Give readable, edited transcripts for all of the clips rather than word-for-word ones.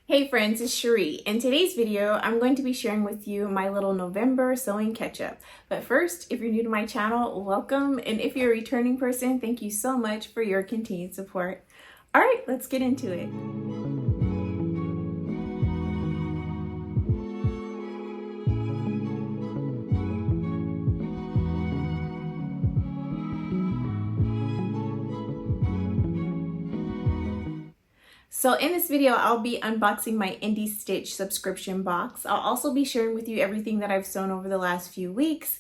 Hey friends, it's Shereé. In today's video, I'm going to be sharing with you my little November sewing catch-up. But first, if you're new to my channel, welcome. And if you're a returning person, thank you so much for your continued support. All right, let's get into it. So in this video, I'll be unboxing my IndieStitch subscription box. I'll also be sharing with you everything that I've sewn over the last few weeks.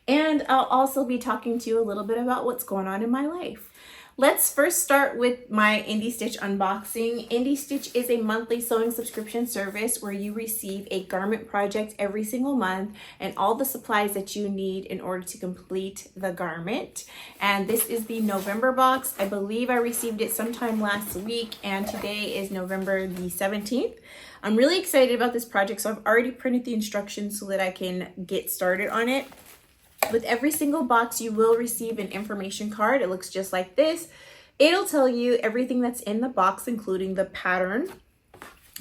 And I'll also be talking to you a little bit about what's going on in my life. Let's first start with my IndieStitch unboxing. IndieStitch is a monthly sewing subscription service where you receive a garment project every single month and all the supplies that you need in order to complete the garment. And this is the November box. I believe I received it sometime last week, and today is November the 17th. I'm really excited about this project, so I've already printed the instructions so that I can get started on it. With every single box, you will receive an information card. It looks just like this. It'll tell you everything that's in the box, including the pattern.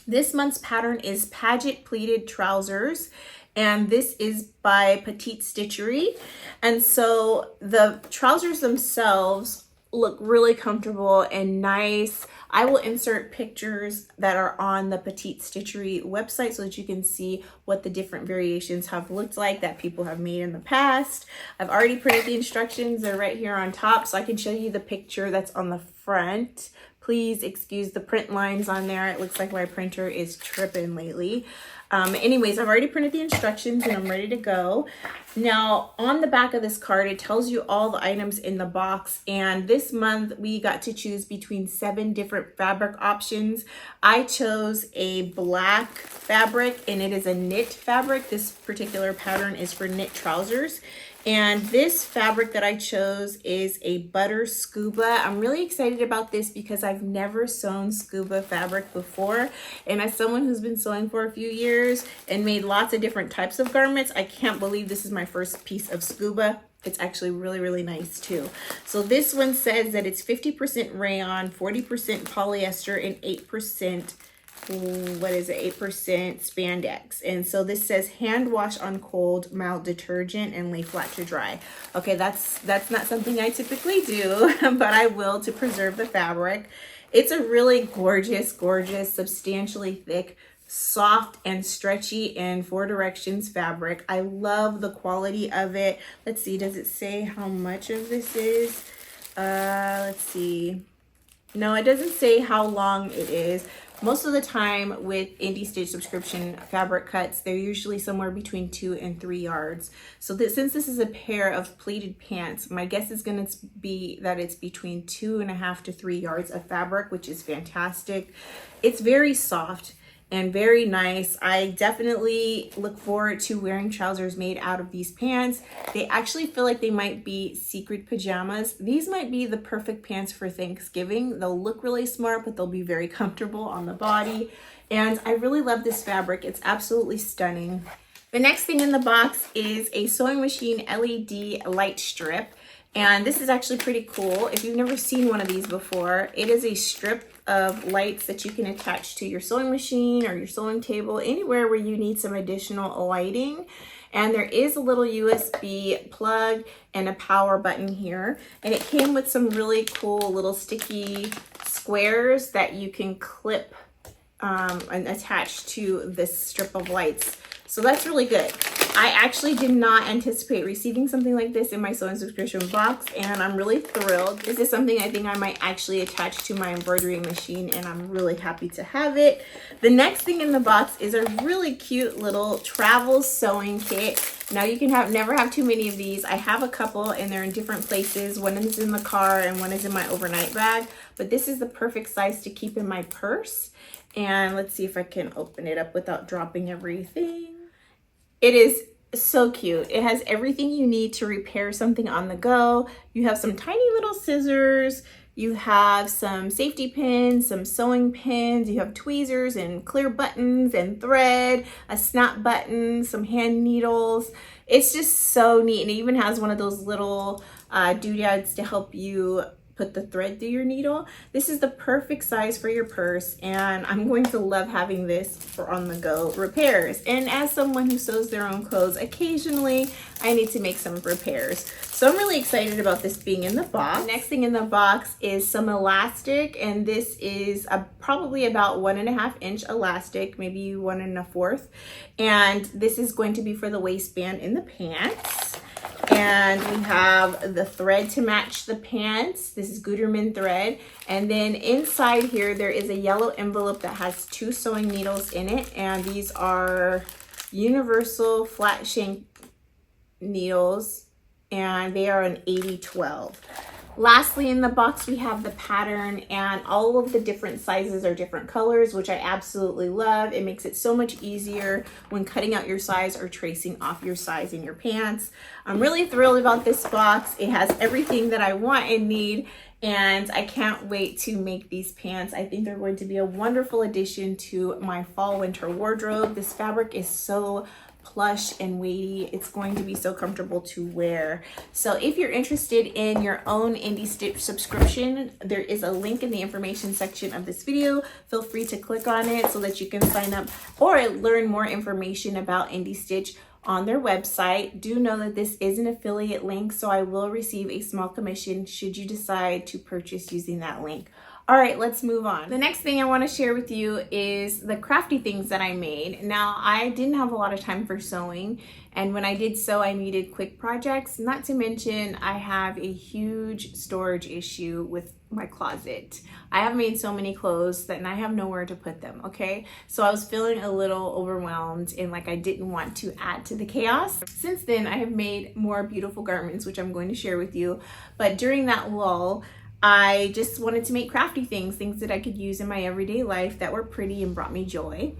This month's pattern is Paget Pleated Trousers, and this is by Petite Stitchery. And so the trousers themselves look really comfortable and nice. I will insert pictures that are on the Petite Stitchery website so that you can see what the different variations have looked like that people have made in the past. I've already printed the instructions. They're right here on top, so I can show you the picture that's on the front. Please excuse the print lines on there. It looks like my printer is tripping lately. Anyways, I've already printed the instructions and I'm ready to go. Now, on the back of this card, it tells you all the items in the box. And this month, we got to choose between 7 different fabric options. I chose a black fabric, and it is a knit fabric. This particular pattern is for knit trousers. And this fabric that I chose is a butter scuba. I'm really excited about this because I've never sewn scuba fabric before. And as someone who's been sewing for a few years and made lots of different types of garments, I can't believe this is my first piece of scuba. It's actually really, really nice too. So this one says that it's 50% rayon, 40% polyester, and 8% 8% spandex. And so this says hand wash on cold, mild detergent, and lay flat to dry. Okay, that's not something I typically do, but I will to preserve the fabric. It's a really gorgeous, substantially thick, soft and stretchy and 4 directions fabric. I love the quality of it. Let's see, does it say how much of this is? Let's see. No, it doesn't say how long it is. Most of the time with IndieStitch subscription fabric cuts, they're usually somewhere between 2 and 3 yards. So since this is a pair of pleated pants, my guess is going to be that it's between 2.5 to 3 yards of fabric, which is fantastic. It's very soft and very nice. I definitely look forward to wearing trousers made out of these pants. They actually feel like they might be secret pajamas. These might be the perfect pants for Thanksgiving. They'll look really smart, but they'll be very comfortable on the body. And I really love this fabric. It's absolutely stunning. The next thing in the box is a sewing machine LED light strip. And this is actually pretty cool. If you've never seen one of these before, it is a strip of lights that you can attach to your sewing machine or your sewing table, anywhere where you need some additional lighting. And there is a little USB plug and a power button here. And it came with some really cool little sticky squares that you can clip and attach to this strip of lights. So that's really good. I actually did not anticipate receiving something like this in my sewing subscription box, and I'm really thrilled. This is something I think I might actually attach to my embroidery machine, and I'm really happy to have it. The next thing in the box is a really cute little travel sewing kit. Now you can never have too many of these. I have a couple and they're in different places. One is in the car and one is in my overnight bag, but this is the perfect size to keep in my purse. And let's see if I can open it up without dropping everything. It is so cute. It has everything you need to repair something on the go. You have some tiny little scissors. You have some safety pins, some sewing pins. You have tweezers and clear buttons and thread, a snap button, some hand needles. It's just so neat. And it even has one of those little doodads to help you put the thread through your needle. This is the perfect size for your purse, and I'm going to love having this for on-the-go repairs. And as someone who sews their own clothes, occasionally I need to make some repairs. So I'm really excited about this being in the box. The next thing in the box is some elastic, and this is probably about 1.5 inch elastic, maybe 1 1/4. And this is going to be for the waistband in the pants. And we have the thread to match the pants. This is Gutermann thread. And then inside here, there is a yellow envelope that has 2 sewing needles in it. And these are universal flat shank needles, and they are an 80-12. Lastly, in the box, we have the pattern, and all of the different sizes are different colors, which I absolutely love. It makes it so much easier when cutting out your size or tracing off your size in your pants. I'm really thrilled about this box. It has everything that I want and need, and I can't wait to make these pants. I think they're going to be a wonderful addition to my fall-winter wardrobe. This fabric is so plush and weighty. It's going to be so comfortable to wear. So if you're interested in your own IndieStitch subscription, there is a link in the information section of this video. Feel free to click on it so that you can sign up or learn more information about IndieStitch on their website. Do know that this is an affiliate link, so I will receive a small commission should you decide to purchase using that link. All right, let's move on. The next thing I want to share with you is the crafty things that I made. Now, I didn't have a lot of time for sewing, and when I did sew, I needed quick projects. Not to mention, I have a huge storage issue with my closet. I have made so many clothes that I have nowhere to put them, okay? So I was feeling a little overwhelmed and like I didn't want to add to the chaos. Since then, I have made more beautiful garments, which I'm going to share with you. But during that lull, I just wanted to make crafty things that I could use in my everyday life that were pretty and brought me joy.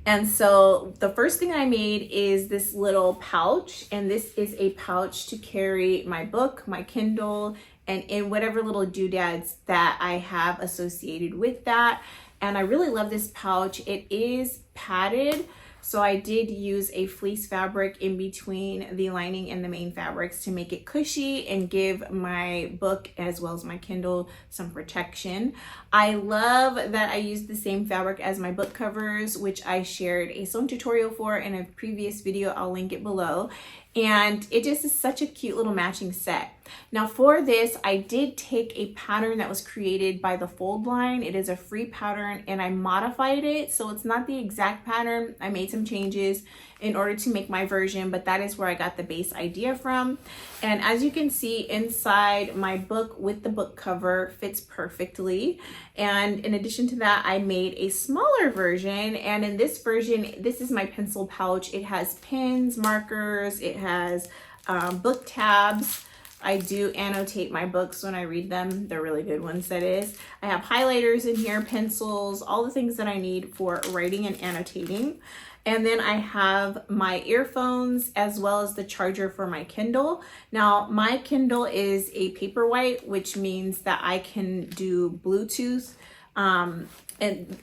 And so the first thing I made is this little pouch, and this is a pouch to carry my book, my Kindle, and in whatever little doodads that I have associated with that. And I really love this pouch. It is padded, so I did use a fleece fabric in between the lining and the main fabrics to make it cushy and give my book as well as my Kindle some protection. I love that I used the same fabric as my book covers, which I shared a sewing tutorial for in a previous video. I'll link it below. And it just is such a cute little matching set. Now for this, I did take a pattern that was created by the Fold line. It is a free pattern, and I modified it, so it's not the exact pattern. I made some changes in order to make my version, but that is where I got the base idea from. And as you can see, inside my book with the book cover fits perfectly. And in addition to that, I made a smaller version, and in this version, this is my pencil pouch. It has pins, markers, it has book tabs. I do annotate my books when I read them. They're really good ones, that is. I have highlighters in here, pencils, all the things that I need for writing and annotating. And then I have my earphones as well as the charger for my Kindle. Now, my Kindle is a Paperwhite, which means that I can do Bluetooth and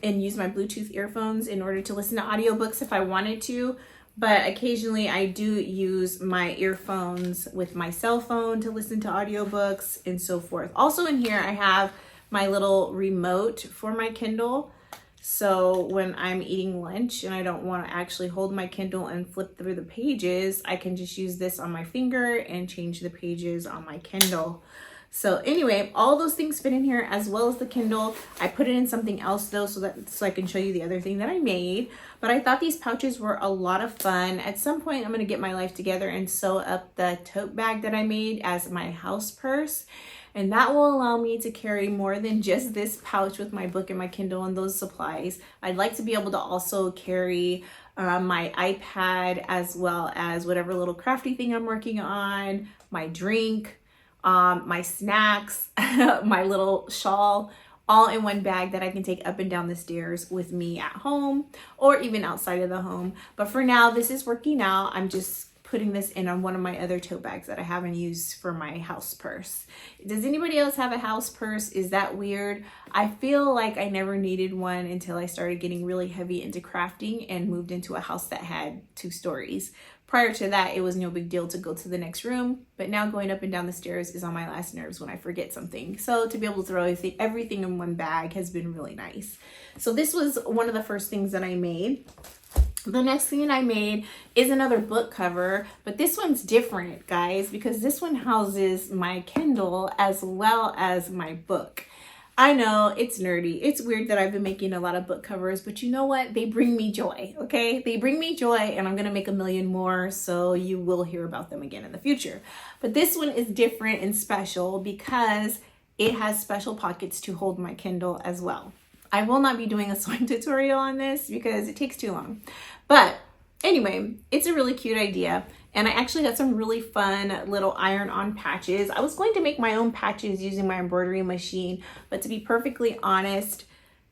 use my Bluetooth earphones in order to listen to audiobooks if I wanted to. But occasionally I do use my earphones with my cell phone to listen to audiobooks and so forth. Also in here, I have my little remote for my Kindle. So when I'm eating lunch and I don't want to actually hold my Kindle and flip through the pages, I can just use this on my finger and change the pages on my Kindle. So anyway, all those things fit in here as well as the Kindle. I put it in something else though so I can show you the other thing that I made. But I thought these pouches were a lot of fun. At some point, I'm going to get my life together and sew up the tote bag that I made as my house purse. And that will allow me to carry more than just this pouch with my book and my Kindle and those supplies. I'd like to be able to also carry my iPad as well as whatever little crafty thing I'm working on, my drink, my snacks, my little shawl, all in one bag that I can take up and down the stairs with me at home or even outside of the home. But for now, this is working out. I'm just putting this in on one of my other tote bags that I haven't used for my house purse. Does anybody else have a house purse? Is that weird? I feel like I never needed one until I started getting really heavy into crafting and moved into a house that had 2 stories. Prior to that, it was no big deal to go to the next room, but now going up and down the stairs is on my last nerves when I forget something. So to be able to throw everything in one bag has been really nice. So this was one of the first things that I made. The next thing I made is another book cover, but this one's different, guys, because this one houses my Kindle as well as my book. I know it's nerdy. It's weird that I've been making a lot of book covers, but you know what? They bring me joy, okay? They bring me joy, and I'm gonna make a million more, so you will hear about them again in the future. But this one is different and special because it has special pockets to hold my Kindle as well. I will not be doing a sewing tutorial on this because it takes too long. But anyway, it's a really cute idea. And I actually got some really fun little iron-on patches. I was going to make my own patches using my embroidery machine, but to be perfectly honest,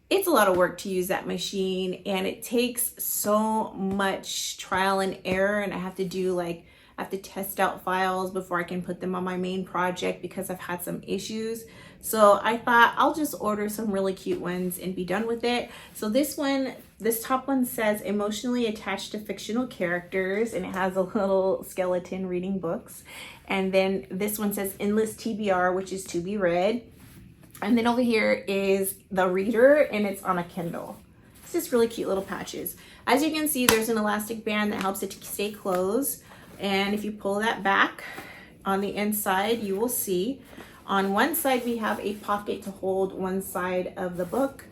it's a lot of work to use that machine, and it takes so much trial and error, and I have to test out files before I can put them on my main project because I've had some issues. So I thought I'll just order some really cute ones and be done with it. So this top one says emotionally attached to fictional characters, and it has a little skeleton reading books. And then this one says endless TBR, which is to be read. And then over here is the reader, and it's on a Kindle. It's just really cute little patches. As you can see, there's an elastic band that helps it to stay closed. And if you pull that back on the inside, you will see on one side we have a pocket to hold one side of the book.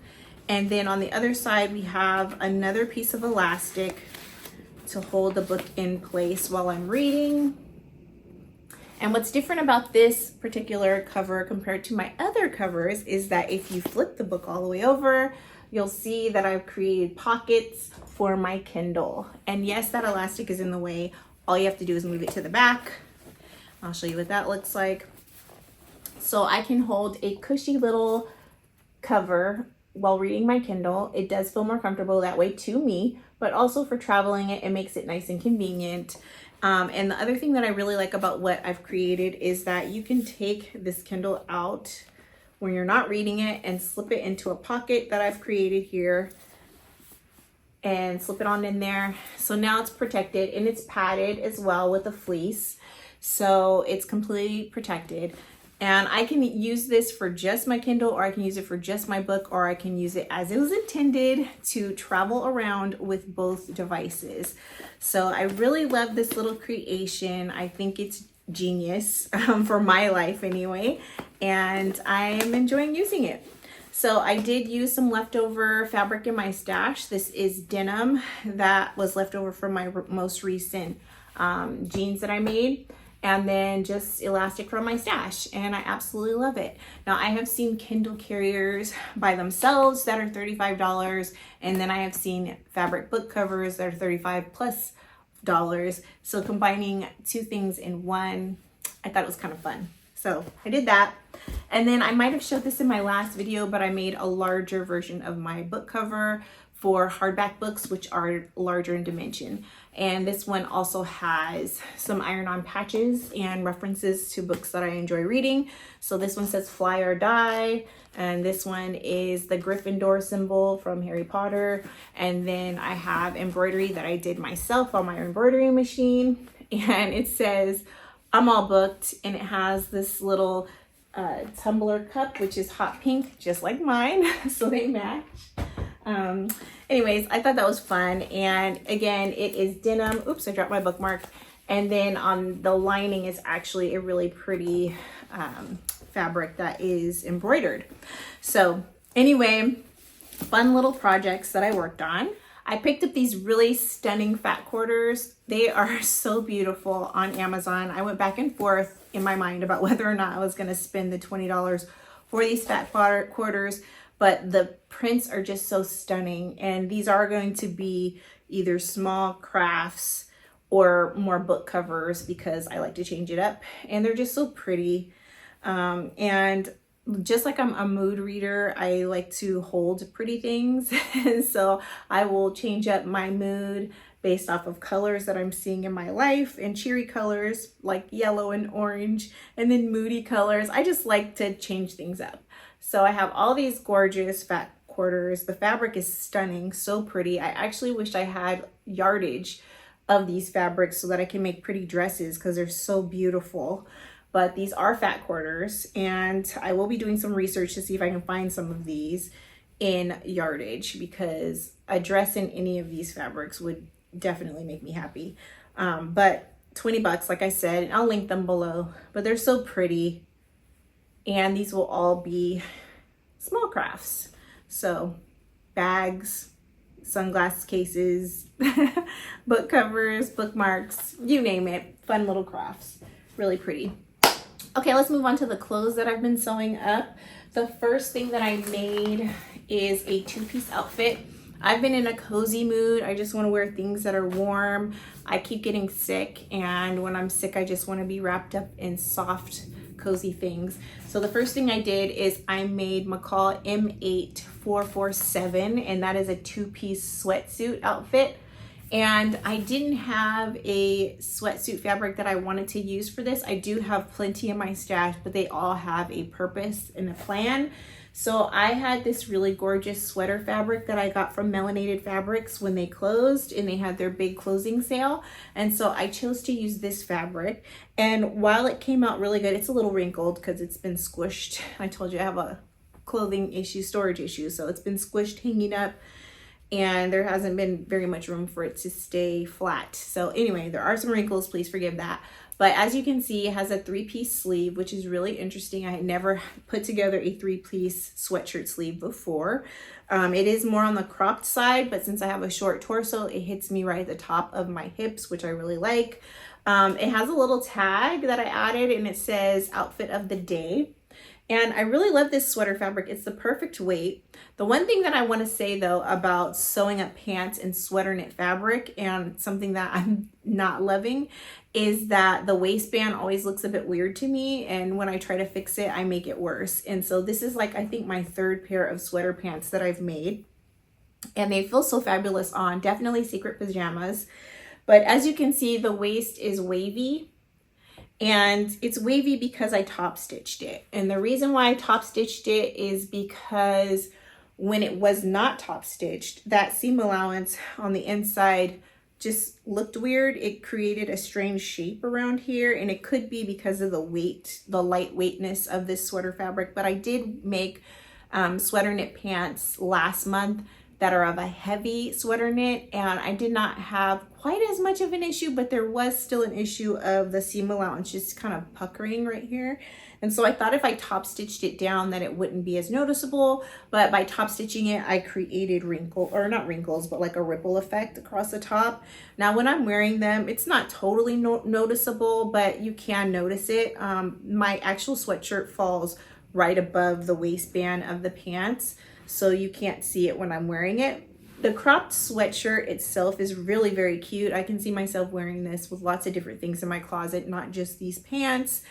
And then on the other side, we have another piece of elastic to hold the book in place while I'm reading. And what's different about this particular cover compared to my other covers is that if you flip the book all the way over, you'll see that I've created pockets for my Kindle. And yes, that elastic is in the way. All you have to do is move it to the back. I'll show you what that looks like. So I can hold a cushy little cover while reading my Kindle. It does feel more comfortable that way to me, but also for traveling it makes it nice and convenient. And the other thing that I really like about what I've created is that you can take this Kindle out when you're not reading it and slip it into a pocket that I've created here and slip it on in there. So now it's protected, and it's padded as well with a fleece. So it's completely protected. And I can use this for just my Kindle, or I can use it for just my book, or I can use it as it was intended to travel around with both devices. So I really love this little creation. I think it's genius for my life anyway, and I'm enjoying using it. So I did use some leftover fabric in my stash. This is denim that was left over from my most recent jeans that I made. And then just elastic from my stash, and I absolutely love it. Now I have seen Kindle carriers by themselves that are $35, and then I have seen fabric book covers that are $35+. So combining 2 things in one, I thought it was kind of fun. So I did that. And then I might have showed this in my last video, but I made a larger version of my book cover for hardback books, which are larger in dimension. And this one also has some iron-on patches and references to books that I enjoy reading. So this one says Fly or Die, and this one is the Gryffindor symbol from Harry Potter. And then I have embroidery that I did myself on my embroidery machine, and it says I'm all booked, and it has this little tumbler cup, which is hot pink, just like mine, so they match. Anyways, I thought that was fun. And again, it is denim. Oops, I dropped my bookmark. And then on the lining is actually a really pretty fabric that is embroidered. So anyway, fun little projects that I worked on. I picked up these really stunning fat quarters. They are so beautiful on Amazon. I went back and forth in my mind about whether or not I was going to spend the $20 for these fat quarters. But the prints are just so stunning, and these are going to be either small crafts or more book covers because I like to change it up, and they're just so pretty. And just like I'm a mood reader, I like to hold pretty things. And so I will change up my mood based off of colors that I'm seeing in my life, and cheery colors like yellow and orange, and then moody colors. I just like to change things up. So I have all these gorgeous fat quarters. The fabric is stunning, so pretty. I actually wish I had yardage of these fabrics so that I can make pretty dresses because they're so beautiful. But these are fat quarters, and I will be doing some research to see if I can find some of these in yardage, because a dress in any of these fabrics would definitely make me happy. But 20 bucks, like I said, and I'll link them below, but they're so pretty. And these will all be small crafts. So bags, sunglass cases, book covers, bookmarks, you name it. Fun little crafts, really pretty. Okay, let's move on to the clothes that I've been sewing up. The first thing that I made is a two-piece outfit. I've been in a cozy mood. I just want to wear things that are warm. I keep getting sick, and when I'm sick, I just want to be wrapped up in soft, cozy things. So the first thing I did is I made McCall M8447, and that is a two-piece sweatsuit outfit. And I didn't have a sweatsuit fabric that I wanted to use for this. I do have plenty in my stash, but they all have a purpose and a plan. So I had this really gorgeous sweater fabric that I got from Melanated Fabrics when they closed, and they had their big closing sale. And so I chose to use this fabric. And while it came out really good, it's a little wrinkled because it's been squished. I told you I have a clothing issue, storage issue. So it's been squished, hanging up, and there hasn't been very much room for it to stay flat. So anyway, there are some wrinkles, please forgive that. But as you can see, it has a three-piece sleeve, which is really interesting. I had never put together a three-piece sweatshirt sleeve before. It is more on the cropped side, but since I have a short torso, it hits me right at the top of my hips, which I really like. It has a little tag that I added, and it says outfit of the day. And I really love this sweater fabric. It's the perfect weight. The one thing that I want to say though about sewing up pants in sweater knit fabric, and something that I'm not loving, is that the waistband always looks a bit weird to me. And when I try to fix it, I make it worse. And so this is like, I think, my third pair of sweater pants that I've made. And they feel so fabulous on. Definitely secret pajamas. But as you can see, the waist is wavy. And it's wavy because I top stitched it. And the reason why I top stitched it is because when it was not top stitched, that seam allowance on the inside just looked weird. It created a strange shape around here, and it could be because of the weight, the lightweightness of this sweater fabric. But I did make sweater knit pants last month that are of a heavy sweater knit, and I did not have quite as much of an issue, but there was still an issue of the seam allowance just kind of puckering right here. And so I thought if I top stitched it down that it wouldn't be as noticeable, but by top stitching it, I created not wrinkles, but like a ripple effect across the top. Now when I'm wearing them, it's not totally noticeable, but you can notice it. My actual sweatshirt falls right above the waistband of the pants, so you can't see it when I'm wearing it. The cropped sweatshirt itself is really very cute. I can see myself wearing this with lots of different things in my closet, not just these pants.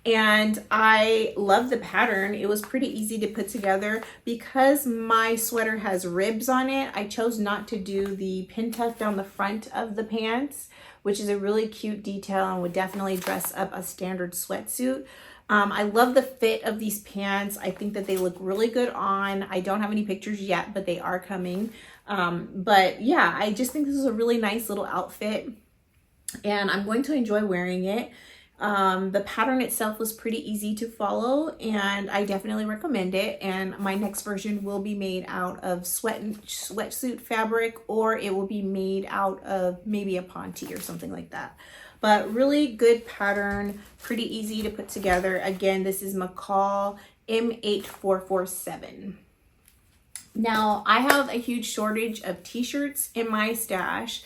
And I love the pattern. It was pretty easy to put together. Because my sweater has ribs on it, I chose not to do the pin tuck down the front of the pants, which is a really cute detail and would definitely dress up a standard sweatsuit. I love the fit of these pants. I think that they look really good on. I don't have any pictures yet, but they are coming. But yeah, I just think this is a really nice little outfit, and I'm going to enjoy wearing it. The pattern itself was pretty easy to follow, and I definitely recommend it. And my next version will be made out of sweatsuit fabric, or it will be made out of maybe a ponte or something like that. But really good pattern, pretty easy to put together. Again, this is McCall M8447. Now, I have a huge shortage of t-shirts in my stash.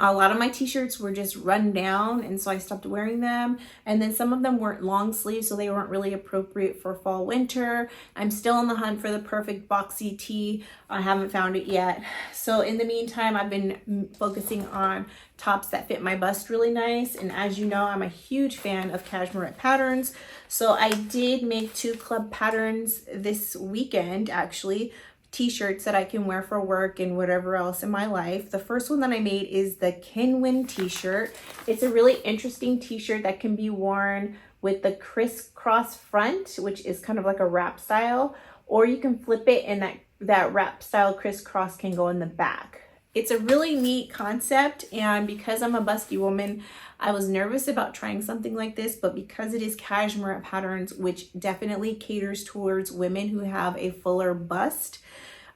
A lot of my t-shirts were just run down, and so I stopped wearing them. And then some of them weren't long sleeves, so they weren't really appropriate for fall winter. I'm still on the hunt for the perfect boxy tee. I haven't found it yet. So in the meantime, I've been focusing on tops that fit my bust really nice. And as you know, I'm a huge fan of cashmere patterns. So I did make 2 club patterns this weekend, actually. T-shirts that I can wear for work and whatever else in my life. The first one that I made is the Kinwin t-shirt. It's a really interesting t-shirt that can be worn with the crisscross front, which is kind of like a wrap style, or you can flip it and that wrap style crisscross can go in the back. It's a really neat concept, and because I'm a busty woman, I was nervous about trying something like this, but because it is cashmere patterns, which definitely caters towards women who have a fuller bust,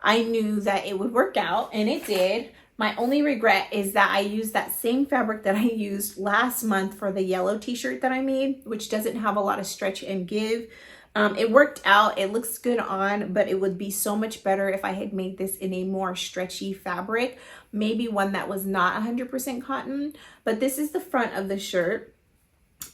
I knew that it would work out, and it did. My only regret is that I used that same fabric that I used last month for the yellow t-shirt that I made, which doesn't have a lot of stretch and give. It worked out, it looks good on, but it would be so much better if I had made this in a more stretchy fabric, maybe one that was not 100% cotton. But this is the front of the shirt,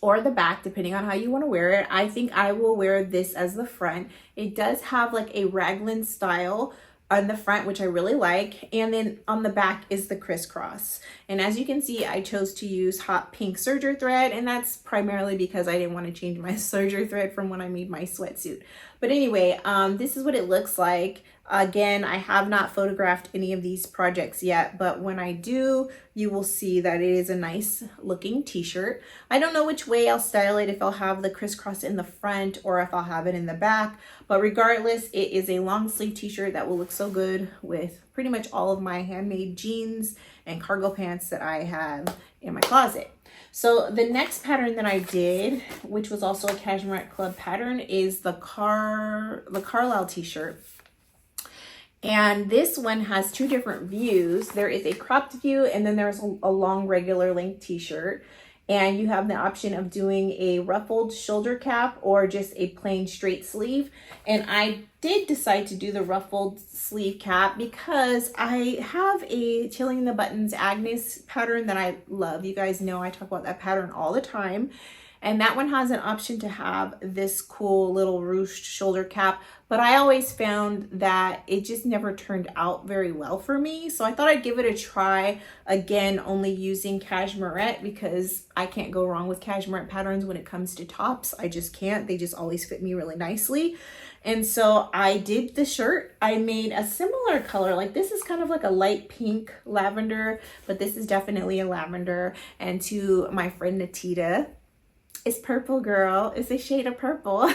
or the back, depending on how you want to wear it. I think I will wear this as the front. It does have like a raglan style on the front, which I really like, and then on the back is the crisscross. And as you can see, I chose to use hot pink serger thread, and that's primarily because I didn't want to change my serger thread from when I made my sweatsuit. But anyway, this is what it looks like. Again, I have not photographed any of these projects yet, but when I do, you will see that it is a nice looking t-shirt. I don't know which way I'll style it, if I'll have the crisscross in the front or if I'll have it in the back, but regardless, it is a long sleeve t-shirt that will look so good with pretty much all of my handmade jeans and cargo pants that I have in my closet. So the next pattern that I did, which was also a Cashmere Club pattern, is the Carlisle t-shirt. And this one has 2 different views. There is a cropped view, and then there's a long regular length t-shirt. And you have the option of doing a ruffled shoulder cap or just a plain straight sleeve. And I did decide to do the ruffled sleeve cap because I have a Tilling the Buttons Agnes pattern that I love. You guys know I talk about that pattern all the time. And that one has an option to have this cool little ruched shoulder cap, but I always found that it just never turned out very well for me. So I thought I'd give it a try, again, only using cashmere, because I can't go wrong with cashmere patterns when it comes to tops. I just can't. They just always fit me really nicely. And so I did the shirt. I made a similar color, like this is kind of like a light pink lavender, but this is definitely a lavender. And to my friend Natita, it's purple, girl. It's a shade of purple.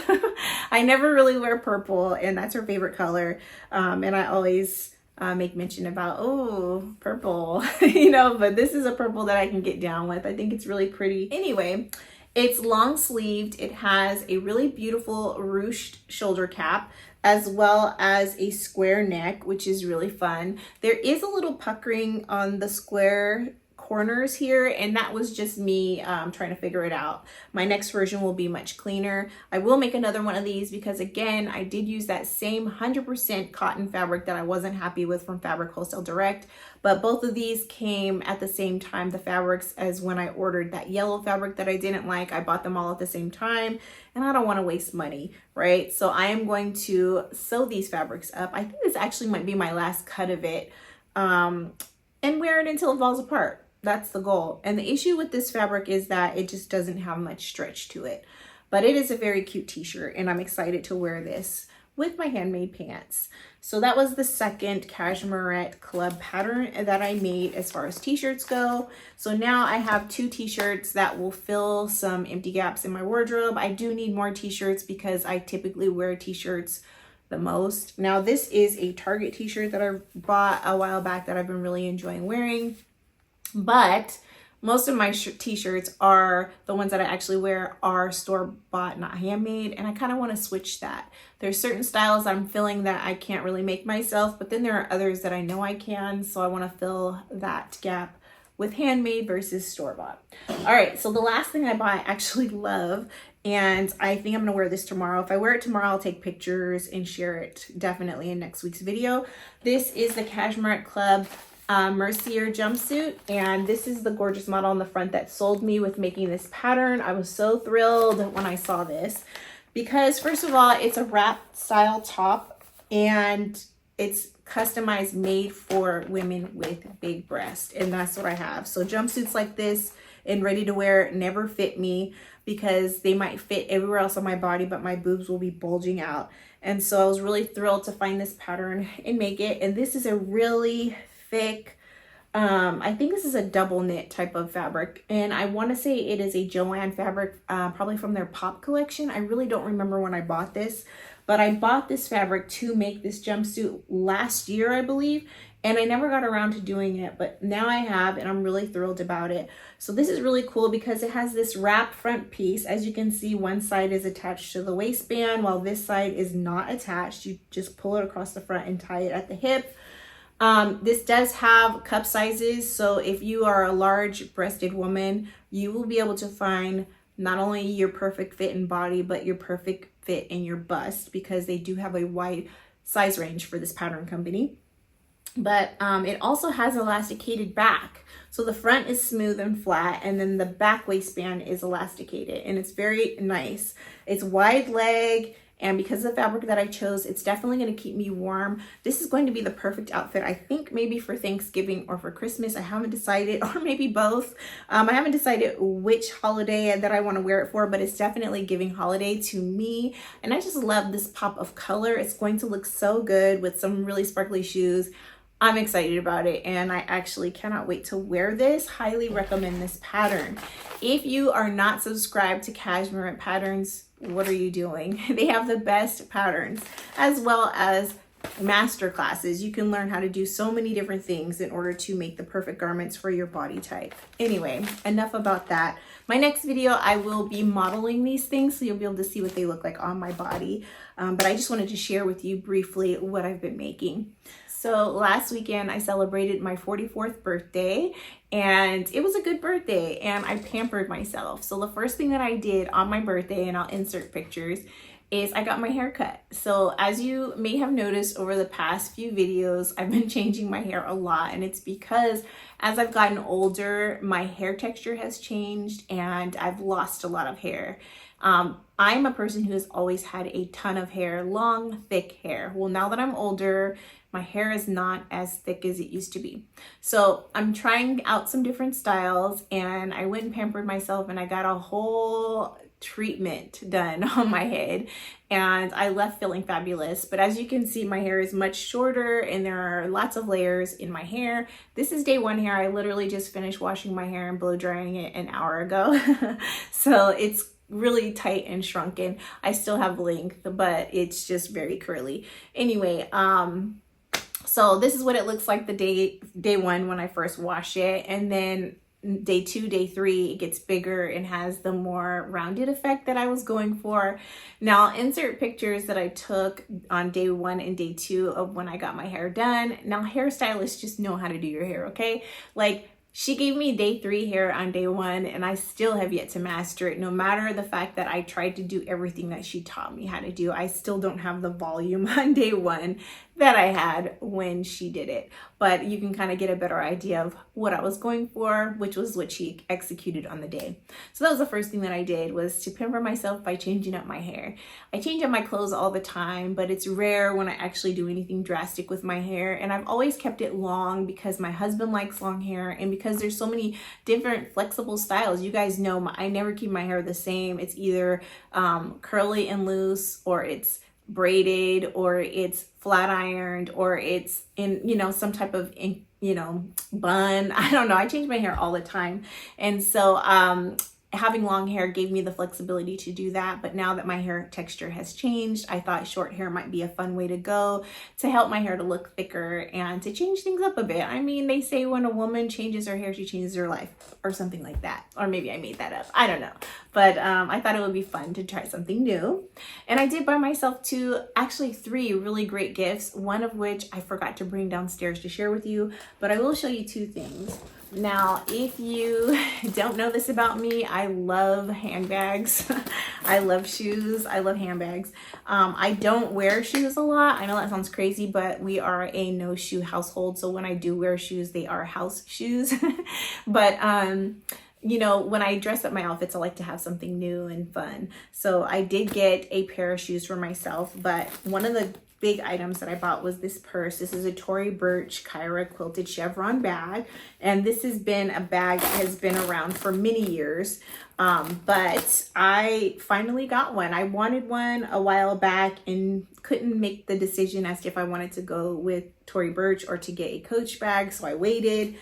I never really wear purple, and that's her favorite color. And I always make mention about, oh, purple, you know, but this is a purple that I can get down with. I think it's really pretty. Anyway, it's long sleeved. It has a really beautiful ruched shoulder cap, as well as a square neck, which is really fun. There is a little puckering on the square corners here, and that was just me trying to figure it out. My next version will be much cleaner. I will make another one of these because, again, I did use that same 100% cotton fabric that I wasn't happy with from Fabric Wholesale Direct, but both of these came at the same time, the fabrics, as when I ordered that yellow fabric that I didn't like. I bought them all at the same time, and I don't want to waste money, right? So I am going to sew these fabrics up. I think this actually might be my last cut of it, and wear it until it falls apart. That's the goal. And the issue with this fabric is that it just doesn't have much stretch to it. But it is a very cute t-shirt, and I'm excited to wear this with my handmade pants. So that was the second Cashmere Club pattern that I made as far as t-shirts go. So now I have 2 t-shirts that will fill some empty gaps in my wardrobe. I do need more t-shirts because I typically wear t-shirts the most. Now this is a Target t-shirt that I bought a while back that I've been really enjoying wearing. But most of my t-shirts are the ones that I actually wear are store-bought, not handmade, and I kind of want to switch that. There's certain styles I'm feeling that I can't really make myself, but then there are others that I know I can, so I want to fill that gap with handmade versus store-bought. All right, so the last thing I bought I actually love, and I think I'm gonna wear this tomorrow. If I wear it tomorrow, I'll take pictures and share it definitely in next week's video. This is the Cashmere Club Mercier jumpsuit, and this is the gorgeous model on the front that sold me with making this pattern. I was so thrilled when I saw this because first of all, it's a wrap style top and it's customized, made for women with big breasts, and that's what I have. So jumpsuits like this and ready to wear never fit me because they might fit everywhere else on my body, but my boobs will be bulging out. And so I was really thrilled to find this pattern and make it. And this is a really thick, I think this is a double knit type of fabric, and I want to say it is a Joanne fabric, probably from their Pop collection. I really don't remember when I bought this, but I bought this fabric to make this jumpsuit last year, I believe, and I never got around to doing it, but now I have, and I'm really thrilled about it. So this is really cool because it has this wrap front piece. As you can see, one side is attached to the waistband while this side is not attached. You just pull it across the front and tie it at the hip. This does have cup sizes, so if you are a large breasted woman, you will be able to find not only your perfect fit in body, but your perfect fit in your bust, because they do have a wide size range for this pattern company. But it also has elasticated back. So the front is smooth and flat, and then the back waistband is elasticated, and it's very nice. It's wide leg, and because of the fabric that I chose, it's definitely going to keep me warm. This is going to be the perfect outfit, I think, maybe for Thanksgiving or for Christmas. I haven't decided, or maybe both. I haven't decided which holiday that I want to wear it for, but it's definitely giving holiday to me. And I just love this pop of color. It's going to look so good with some really sparkly shoes. I'm excited about it, and I actually cannot wait to wear this. Highly recommend this pattern. If you are not subscribed to Cashmir Patterns, what are you doing? They have the best patterns as well as master classes. You can learn how to do so many different things in order to make the perfect garments for your body type. Anyway, enough about that. My next video, I will be modeling these things, so you'll be able to see what they look like on my body. But I just wanted to share with you briefly what I've been making. So last weekend, I celebrated my 44th birthday, and it was a good birthday, and I pampered myself. So the first thing that I did on my birthday, and I'll insert pictures, is I got my hair cut. So as you may have noticed over the past few videos, I've been changing my hair a lot, and it's because as I've gotten older, my hair texture has changed and I've lost a lot of hair. I'm a person who has always had a ton of hair, long, thick hair. Well, now that I'm older, my hair is not as thick as it used to be. So I'm trying out some different styles, and I went and pampered myself, and I got a whole treatment done on my head, and I left feeling fabulous. But as you can see, my hair is much shorter and there are lots of layers in my hair. This is day one hair. I literally just finished washing my hair and blow drying it an hour ago. So it's really tight and shrunken. I still have length, but it's just very curly. Anyway, so this is what it looks like the day one when I first wash it, and then day two, day three, it gets bigger and has the more rounded effect that I was going for. Now I'll insert pictures that I took on day one and day two of when I got my hair done. Now hairstylists just know how to do your hair, okay? Like, she gave me day three hair on day one, and I still have yet to master it. No matter the fact that I tried to do everything that she taught me how to do, I still don't have the volume on day one that I had when she did it. But you can kind of get a better idea of what I was going for, which was what she executed on the day. So that was the first thing that I did, was to pamper myself by changing up my hair. I change up my clothes all the time, but it's rare when I actually do anything drastic with my hair. And I've always kept it long because my husband likes long hair, and because there's so many different flexible styles. You guys know I never keep my hair the same. It's either curly and loose, or it's braided, or it's flat ironed, or it's in, you know, some type of, you know, bun. I don't know. I change my hair all the time. And so having long hair gave me the flexibility to do that. But now that my hair texture has changed, I thought short hair might be a fun way to go to help my hair to look thicker and to change things up a bit. I mean, they say when a woman changes her hair, she changes her life, or something like that. Or maybe I made that up. I don't know. But I thought it would be fun to try something new. And I did buy myself actually three really great gifts, one of which I forgot to bring downstairs to share with you, but I will show you two things. Now, if you don't know this about me, I love handbags. I love shoes. I love handbags. I don't wear shoes a lot. I know that sounds crazy, but we are a no shoe household. So when I do wear shoes, they are house shoes. But you know, when I dress up my outfits, I like to have something new and fun. So I did get a pair of shoes for myself, but one of the big items that I bought was this purse. This is a Tory Burch Kyra quilted chevron bag, and this has been a bag that has been around for many years, but I finally got one. I wanted one a while back and couldn't make the decision as to if I wanted to go with Tory Burch or to get a Coach bag, so I waited.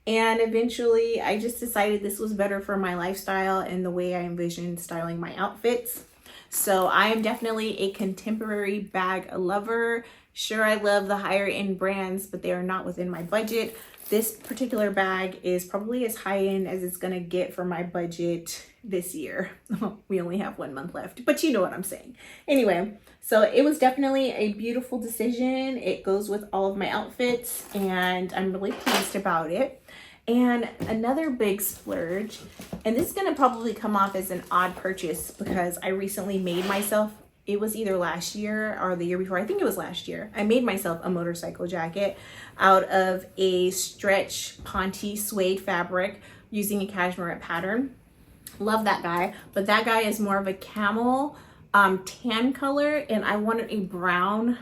And eventually I just decided this was better for my lifestyle and the way I envisioned styling my outfits. So I am definitely a contemporary bag lover. Sure, I love the higher end brands, but they are not within my budget. This particular bag is probably as high end as it's gonna get for my budget this year. We only have 1 month left, but you know what I'm saying. Anyway, so it was definitely a beautiful decision. It goes with all of my outfits and I'm really pleased about it. And another big splurge, and this is gonna probably come off as an odd purchase because I recently made myself, it was either last year or the year before, I think it was last year, I made myself a motorcycle jacket out of a stretch Ponte suede fabric using a cashmere pattern. Love that guy, but that guy is more of a camel tan color, and I wanted a brown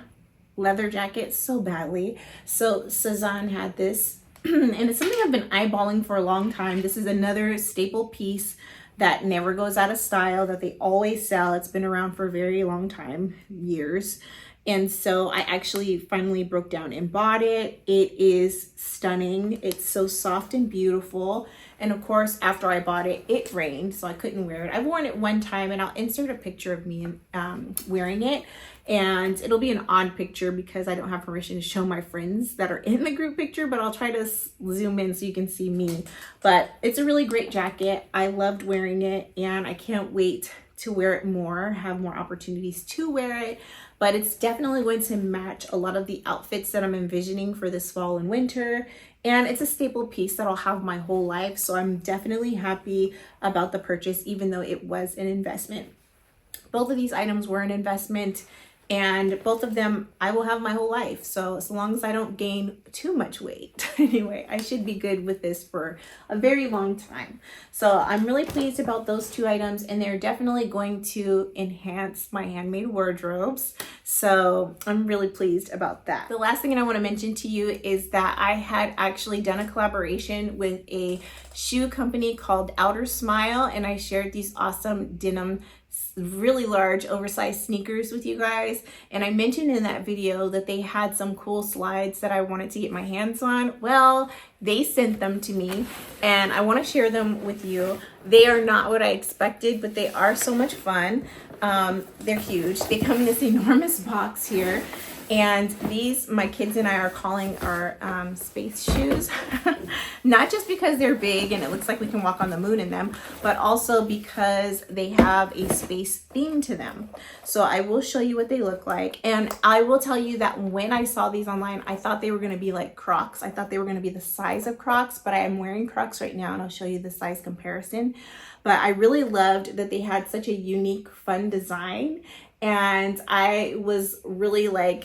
leather jacket so badly. So Cezanne had this, and it's something I've been eyeballing for a long time. This is another staple piece that never goes out of style, that they always sell. It's been around for a very long time, years. And so I actually finally broke down and bought it. It is stunning. It's so soft and beautiful. And of course, after I bought it, it rained, so I couldn't wear it. I've worn it one time, and I'll insert a picture of me wearing it. And it'll be an odd picture because I don't have permission to show my friends that are in the group picture, but I'll try to zoom in so you can see me. But it's a really great jacket. I loved wearing it, and I can't wait to wear it more, have more opportunities to wear it. But it's definitely going to match a lot of the outfits that I'm envisioning for this fall and winter. And it's a staple piece that I'll have my whole life. So I'm definitely happy about the purchase, even though it was an investment. Both of these items were an investment, and both of them I will have my whole life. So as long as I don't gain too much weight, anyway, I should be good with this for a very long time. So I'm really pleased about those two items, and they're definitely going to enhance my handmade wardrobes. So I'm really pleased about that. The last thing I want to mention to you is that I had actually done a collaboration with a shoe company called Ouder Smile, and I shared these awesome denim, really large oversized sneakers with you guys. And I mentioned in that video that they had some cool slides that I wanted to get my hands on. Well, they sent them to me, and I want to share them with you. They are not what I expected, but they are so much fun. They're huge. They come in this enormous box here. And these, my kids and I are calling our space shoes. Not just because they're big and it looks like we can walk on the moon in them, but also because they have a space theme to them. So I will show you what they look like. And I will tell you that when I saw these online, I thought they were gonna be like Crocs. I thought they were gonna be the size of Crocs, but I am wearing Crocs right now, and I'll show you the size comparison. But I really loved that they had such a unique, fun design. And I was really like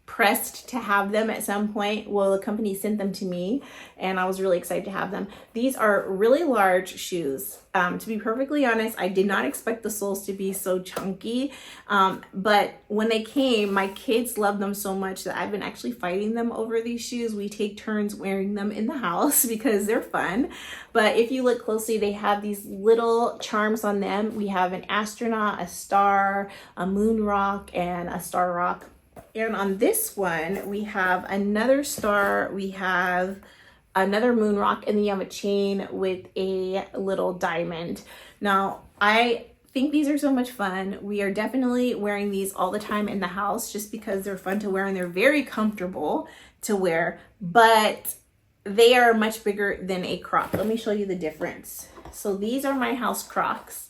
pressed to have them at some point. Well, the company sent them to me, and I was really excited to have them. These are really large shoes. To be perfectly honest, I did not expect the soles to be so chunky, but when they came, my kids loved them so much that I've been actually fighting them over these shoes. We take turns wearing them in the house because they're fun. But if you look closely, they have these little charms on them. We have an astronaut, a star, a moon rock, and a star rock. And on this one, we have another star, we have another moon rock, and then you have a chain with a little diamond. Now, I think these are so much fun. We are definitely wearing these all the time in the house just because they're fun to wear and they're very comfortable to wear, but they are much bigger than a Croc. Let me show you the difference. So these are my house Crocs,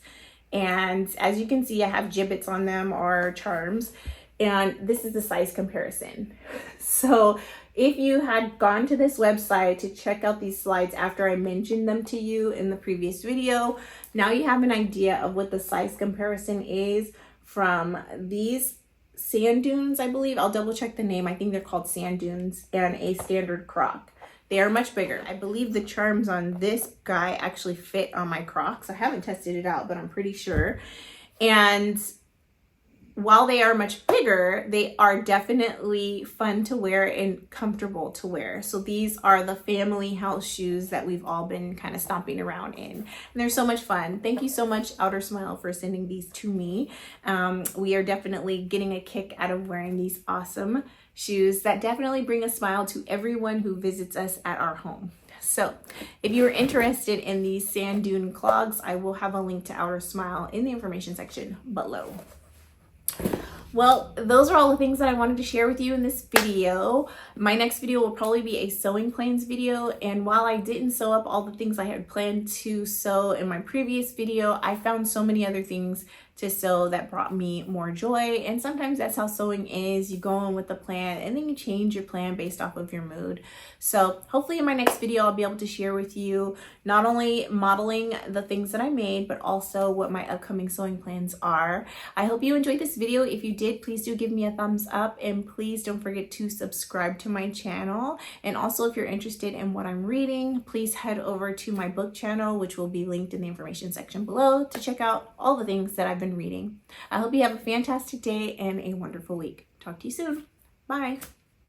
and as you can see, I have gibbets on them, or charms. And this is the size comparison. So if you had gone to this website to check out these slides after I mentioned them to you in the previous video, now you have an idea of what the size comparison is from these sand dunes, I believe. I'll double check the name. I think they're called sand dunes, and a standard croc. They are much bigger. I believe the charms on this guy actually fit on my Crocs. I haven't tested it out, but I'm pretty sure. And while they are much bigger, they are definitely fun to wear and comfortable to wear. So these are the family house shoes that we've all been kind of stomping around in. And they're so much fun. Thank you so much, Ouder Smile, for sending these to me. We are definitely getting a kick out of wearing these awesome shoes that definitely bring a smile to everyone who visits us at our home. So if you're interested in these sand dune clogs, I will have a link to Ouder Smile in the information section below. Well, those are all the things that I wanted to share with you in this video. My next video will probably be a sewing plans video, and while I didn't sew up all the things I had planned to sew in my previous video, I found so many other things to sew that brought me more joy. And sometimes that's how sewing is. You go in with a plan and then you change your plan based off of your mood. So hopefully in my next video I'll be able to share with you not only modeling the things that I made, but also what my upcoming sewing plans are. I hope you enjoyed this video. If you did, please do give me a thumbs up, and please don't forget to subscribe to my channel. And also, if you're interested in what I'm reading, please head over to my book channel, which will be linked in the information section below, to check out all the things that I've been reading. I hope you have a fantastic day and a wonderful week. Talk to you soon. Bye.